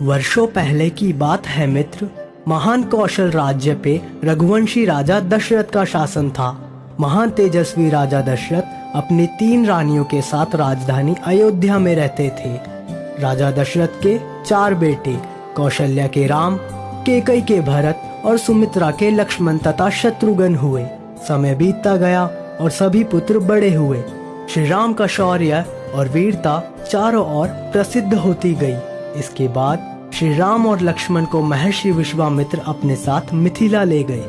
वर्षों पहले की बात है मित्र। महान कौशल राज्य पे रघुवंशी राजा दशरथ का शासन था। महान तेजस्वी राजा दशरथ अपनी 3 रानियों के साथ राजधानी अयोध्या में रहते थे। राजा दशरथ के 4 बेटे कौशल्या के राम, कैकेयी के भरत और सुमित्रा के लक्ष्मण तथा शत्रुघ्न हुए। समय बीतता गया और सभी पुत्र बड़े हुए। श्री राम का शौर्य और वीरता चारों ओर प्रसिद्ध होती गई। इसके बाद श्री राम और लक्ष्मण को महर्षि विश्वामित्र अपने साथ मिथिला ले गए,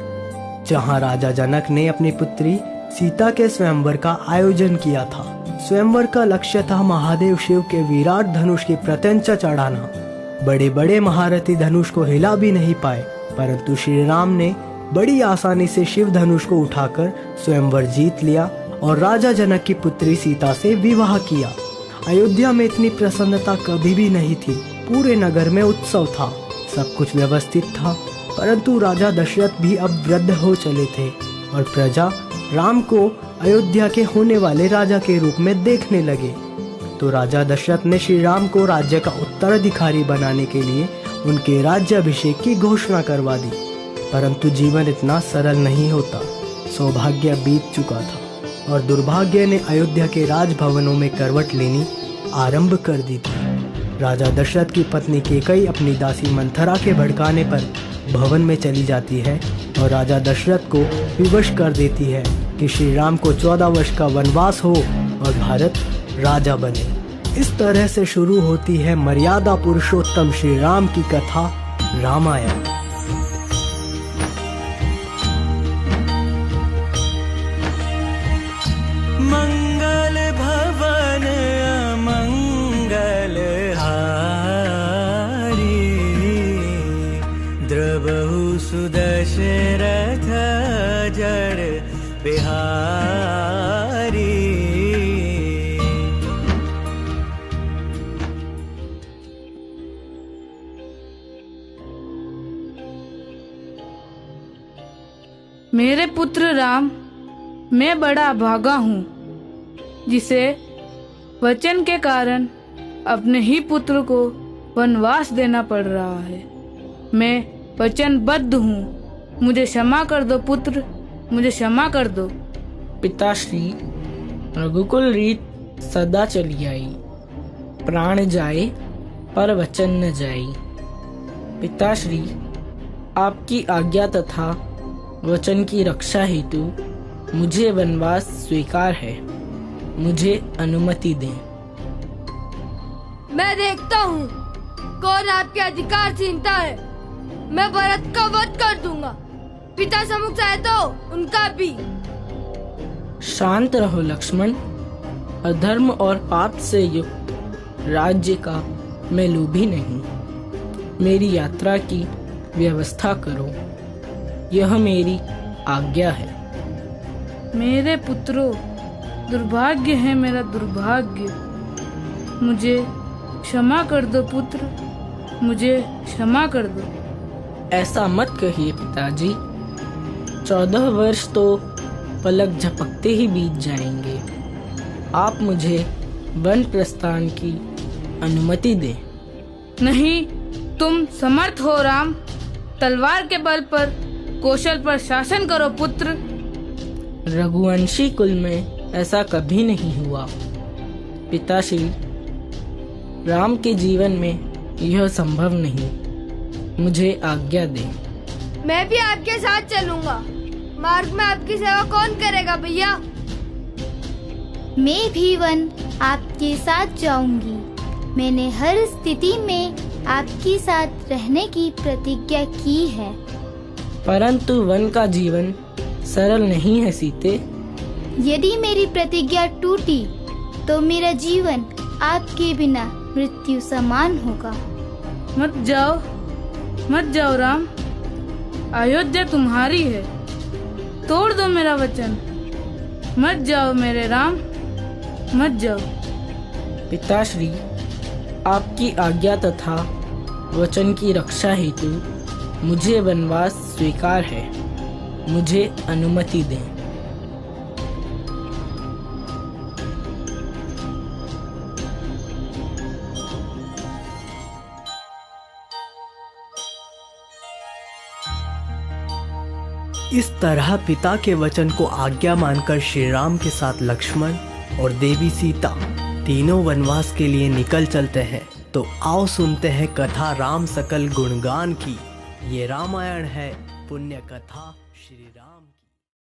जहां राजा जनक ने अपनी पुत्री सीता के स्वयंवर का आयोजन किया था। स्वयंवर का लक्ष्य था महादेव शिव के विराट धनुष की प्रत्यंचा चढ़ाना। बड़े बड़े महारथी धनुष को हिला भी नहीं पाए, परंतु श्री राम ने बड़ी आसानी से शिव धनुष को उठाकर स्वयंवर जीत लिया और राजा जनक की पुत्री सीता से विवाह किया। अयोध्या में इतनी प्रसन्नता कभी भी नहीं थी। पूरे नगर में उत्सव था, सब कुछ व्यवस्थित था, परंतु राजा दशरथ भी अब वृद्ध हो चले थे और प्रजा राम को अयोध्या के होने वाले राजा के रूप में देखने लगे। तो राजा दशरथ ने श्री राम को राज्य का उत्तराधिकारी बनाने के लिए उनके राज्याभिषेक की घोषणा करवा दी। परंतु जीवन इतना सरल नहीं होता। सौभाग्य बीत चुका था और दुर्भाग्य ने अयोध्या के राजभवनों में करवट लेनी आरंभ कर दी थी। राजा दशरथ की पत्नी कैकेयी अपनी दासी मंथरा के भड़काने पर भवन में चली जाती है और राजा दशरथ को विवश कर देती है कि श्री राम को 14 वर्ष का वनवास हो और भारत राजा बने। इस तरह से शुरू होती है मर्यादा पुरुषोत्तम श्री राम की कथा रामायण। मंगल भवन अमंगल हारी, द्रवहु सुदशरथ जड़ बिहारी। मेरे पुत्र राम, मैं बड़ा अभागा हूँ, जिसे वचन के कारण अपने ही पुत्र को वनवास देना पड़ रहा है। मैं वचनबद्ध हूँ, मुझे क्षमा कर दो पुत्र, मुझे क्षमा कर दो। पिताश्री, रघुकुल रीत सदा चली आई, प्राण जाए पर वचन न जाई। पिताश्री, आपकी आज्ञा तथा वचन की रक्षा हेतु मुझे वनवास स्वीकार है, मुझे अनुमति दें। मैं देखता हूँ कौन आपके अधिकार छीनता है। मैं भरत का वध कर दूंगा, पिता सम्मुख है तो उनका भी। शांत रहो लक्ष्मण। अधर्म और पाप से युक्त राज्य का मैं लोभी नहीं। मेरी यात्रा की व्यवस्था करो, यह मेरी आज्ञा है। मेरे पुत्रों, दुर्भाग्य है मेरा दुर्भाग्य। मुझे क्षमा कर दो पुत्र, मुझे क्षमा कर दो। ऐसा मत कहिए पिताजी। 14 वर्ष तो पलक झपकते ही बीत जाएंगे। आप मुझे वन प्रस्थान की अनुमति दें। नहीं, तुम समर्थ हो राम। तलवार के बल पर कौशल पर शासन करो पुत्र। रघुवंशी कुल में ऐसा कभी नहीं हुआ। पिताश्री, राम के जीवन में यह संभव नहीं। मुझे आज्ञा दें। मैं भी आपके साथ चलूंगा। मार्ग में आपकी सेवा कौन करेगा भैया? मैं भी वन आपके साथ जाऊंगी। मैंने हर स्थिति में आपके साथ रहने की प्रतिज्ञा की है। परंतु वन का जीवन सरल नहीं है सीते। यदि मेरी प्रतिज्ञा टूटी तो मेरा जीवन आपके बिना मृत्यु समान होगा। मत जाओ राम। अयोध्या तुम्हारी है, तोड़ दो मेरा वचन। मत जाओ मेरे राम, मत जाओ। पिताश्री, आपकी आज्ञा तथा वचन की रक्षा हेतु मुझे वनवास स्वीकार है, मुझे अनुमति दें। इस तरह पिता के वचन को आज्ञा मानकर श्री राम के साथ लक्ष्मण और देवी सीता तीनों वनवास के लिए निकल चलते हैं। तो आओ सुनते हैं कथा राम सकल गुणगान की। ये रामायण है पुण्य कथा श्री राम।